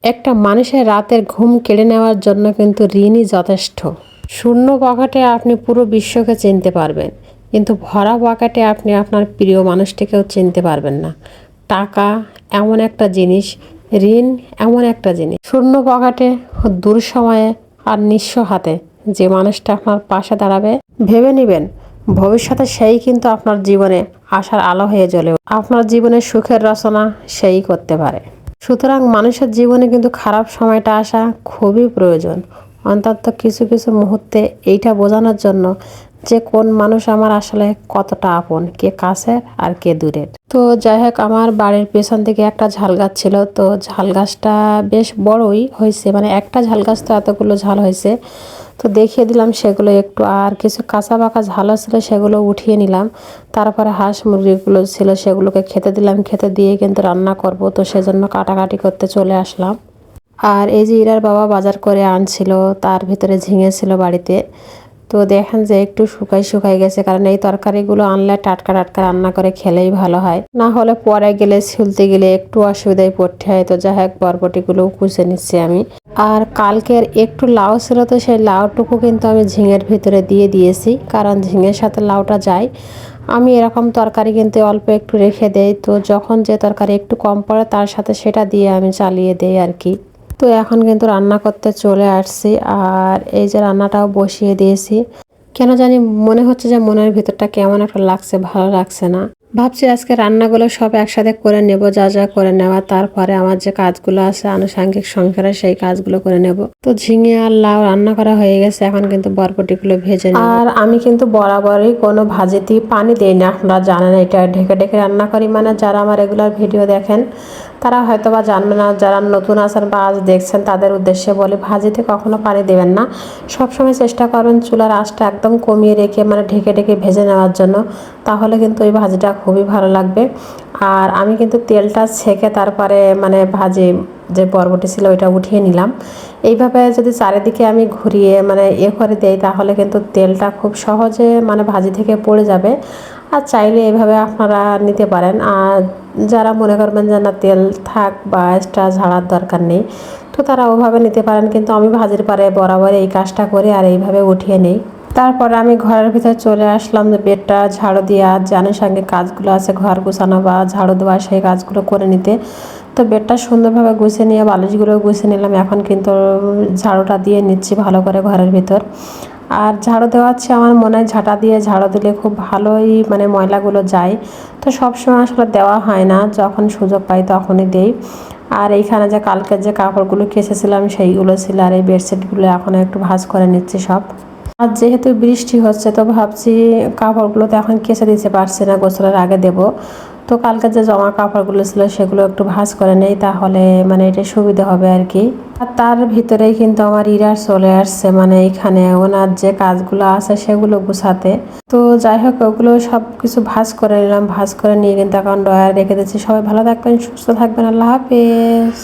একটা মানুষের রাতের ঘুম কেড়ে নেওয়ার জন্য কিন্তু ঋণই যথেষ্ট। শূন্য পকেটে আপনি পুরো বিশ্বকে চিনতে পারবেন, কিন্তু ভরা পকেটে আপনি আপনার প্রিয় মানুষটিকেও চিনতে পারবেন না। টাকা এমন একটা জিনিস, ঋণ এমন একটা জিনিস, শূন্য পকেটে, দূর সময়ে আর নিঃস্ব হাতে যে মানুষটা আপনার পাশে দাঁড়াবে, ভেবে নেবেন ভবিষ্যতে সেই কিন্তু আপনার জীবনে আশার আলো হয়ে জ্বলে, আপনার জীবনে সুখের রচনা সেই করতে পারে। সুতরাং মানুষের জীবনে কিন্তু খারাপ সময়টা আসা খুবই প্রয়োজন, অন্তত কিছু কিছু মুহূর্তে এইটা বোঝানোর জন্য যে কোন মানুষ আমার আসলে কতটা আপন, কে কাছের আর কে দূরের। তো যাই হোক, আমার বাড়ির পেছন থেকে একটা ঝাল গাছ ছিল, তো ঝাল গাছটা বেশ বড়ই হয়েছে, মানে একটা ঝাল গাছ তো এতগুলো ঝাল হয়েছে। তো দেখিয়ে দিলাম সেগুলো একটু, আর কিছু কাঁচা পাকা ঝালও ছিল সেগুলো উঠিয়ে নিলাম। তারপরে হাঁস মুরগিগুলো ছিল সেগুলোকে খেতে দিলাম, খেতে দিয়ে কিন্তু রান্না করব, তো সেজন্য কাটাকাটি করতে চলে আসলাম। আর এই যে ইরার বাবা বাজার করে আনছিল, তার ভিতরে ঝিঙে ছিল বাড়িতে। তো দেখেন যে একটু শুকাই শুকাই গেছে, কারণ এই তরকারিগুলো আনলে টাটকা টাটকা রান্না করে খেলেই ভালো হয়, না হলে পরে গেলে ছুলতে গেলে একটু অসুবিধায় পড়তে হয়। তো যাই হোক, বরবটিগুলোও কুচে নিচ্ছি আমি। আর কালকের একটু লাউ ছিল, তো সেই লাউটুকু কিন্তু আমি ঝিঙের ভিতরে দিয়ে দিয়েছি, কারণ ঝিঙের সাথে লাউটা যায়। আমি এরকম তরকারি কিন্তু অল্প একটু রেখে দেই, তো যখন যে তরকারি একটু কম পড়ে তার সাথে সেটা দিয়ে আমি চালিয়ে দেই আর কি। তো এখন কিন্তু রান্না করতে চলে আসছি, আর এই যে রান্নাটাও বসিয়ে দিয়েছি। কেন জানি মনে হচ্ছে যে মনের ভিতরটা কেমন একটা লাগছে, ভালো লাগছে না। ভাবছি আজকে রান্নাগুলো সব একসাথে করে নেব, যা যা করে নেওয়া, তারপরে আমার যে কাজগুলো আছে আনুষঙ্গিক সংসারে সেই কাজগুলো করে নেব। তো ঝিঙে আর লাউ রান্না করা হয়ে গেছে, এখন কিন্তু বরবটিগুলো ভেজে নেব। আর আমি কিন্তু বরাবরই কোনো ভাজিতেই পানি দিই না, আপনারা জানেন এটা, ঢেকে ঢেকে রান্না করি। মানে যারা আমার রেগুলার ভিডিও দেখেন তারা হয়তো বা জানবে না, যারা নতুন আছেন বা আজ দেখছেন তাদের উদ্দেশ্যে বলি, ভাজিতে কখনো পানি দেবেন না। সবসময় চেষ্টা করবেন চুলার আঁচটা একদম কমিয়ে রেখে, মানে ঢেকে ঢেকে ভেজে নেওয়ার জন্য, তাহলে কিন্তু ওই ভাজিটা খুবই ভালো লাগবে। আর আমি কিন্তু তেলটা ছেঁকে তারপরে মানে ভাজি যে বরবটি ছিল ওইটা উঠিয়ে নিলাম। এইভাবে যদি চারিদিকে আমি ঘুরিয়ে মানে করে দেই, তাহলে কিন্তু তেলটা খুব সহজে মানে ভাজি থেকে পড়ে যাবে। আর চাইলে এভাবে আপনারা নিতে পারেন। আর যারা মনে করবেন যে না তেল থাক বা এক্সট্রা ঝাড়ার দরকার নেই, তো তারা ওভাবে নিতে পারেন, কিন্তু আমি ভাজির পরে বরাবর এই কাজটা করি আর এইভাবে উঠিয়ে নিই। তারপর আমি ঘরের ভিতরে চলে আসলাম, যে বেডটা ঝাড়ু দিয়ে আর যে আনুষঙ্গিক কাজগুলো আছে ঘর গুছানো বা ঝাড়ু দেওয়া সেই কাজগুলো করে নিতে। তো বেডটা সুন্দরভাবে গুছিয়ে নিয়ে বালিশগুলো গুছিয়ে নিলাম, এখন কিন্তু ঝাড়ুটা দিয়ে নিচ্ছি ভালো করে ঘরের ভিতর। আর ঝাড়ু দেওয়াচ্ছে আমার মনে হয় ঝাঁটা দিয়ে ঝাড়ু দিলে খুব ভালোই মানে ময়লাগুলো যায়। তো সবসময় আসলে দেওয়া হয় না, যখন সুযোগ পাই তখনই দেই। আর এইখানে যে কালকের যে কাপড়গুলো কেচেছিলাম সেইগুলো ছিল, আর এই বেডশিটগুলো এখন একটু ভাঁজ করে নিচ্ছি সব। আর যেহেতু বৃষ্টি হচ্ছে, তো ভাবছি কাপড়গুলো তো এখন কেচে দিতে পারছি না, গোসলের আগে দেব। তো কালকে যে জমা কাপড়গুলো ছিল সেগুলো একটু ভাঁজ করে নেই, তাহলে মানে এটা সুবিধা হবে আর কি। আর তার ভিতরেই কিন্তু আমার ইরার চলে আসছে, মানে এখানে ওনার যে কাজগুলো আছে সেগুলো গুছাতে। তো যাই হোক, ওগুলো সব কিছু ভাঁজ করে নিলাম, ভাঁজ করে নিয়ে কিন্তু এখন ড্রয়ার রেখে দিচ্ছি। সবাই ভালো থাকবেন, সুস্থ থাকবেন, আল্লাহ হাফেজ।